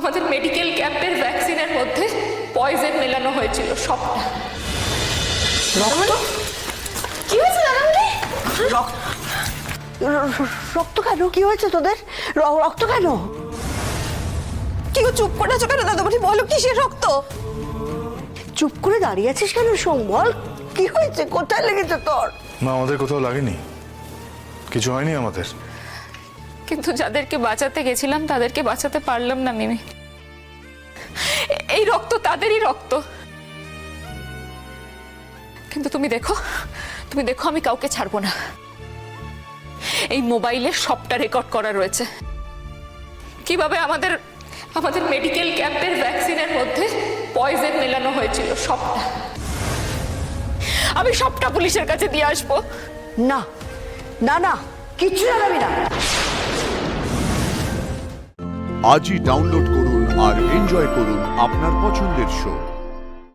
আমাদের মেডিকেল ক্যাম্পের ভ্যাকসিনের মধ্যে পয়জন মেলানো হয়েছিল সবটা। রক্ত? কি হয়েছে দাদামণি? রক্ত কেন? কি হয়েছে তোদের? রক্ত কেন? কি গো, চুপ করে আছো কেন দাদামণি? বলো কিসের রক্ত? চুপ করে দাঁড়িয়ে আছিস কেন? বল কি হয়েছে? কোথায় লেগেছে তোর? মা, আমাদের কোথাও লাগেনি, কিছু হয়নি আমাদের। কিন্তু যাদেরকে বাঁচাতে গেছিলাম তাদেরকে বাঁচাতে পারলাম না মিমি। এই রক্ত তাদেরই রক্ত। কিন্তু তুমি দেখো আমি কাউকে ছাড়বো না। এই মোবাইলে সবটা রেকর্ড করা রয়েছে, কিভাবে আমাদের মেডিকেল ক্যাম্পের ভ্যাকসিনের মধ্যে পয়জন মেলানো হয়েছিল সবটা। আমি সবটা পুলিশের কাছে দিয়ে আসবো। না না না, কিচ্ছু জানাবি না। আজই ডাউনলোড করুন আর এনজয় করুন আপনার পছন্দের শো।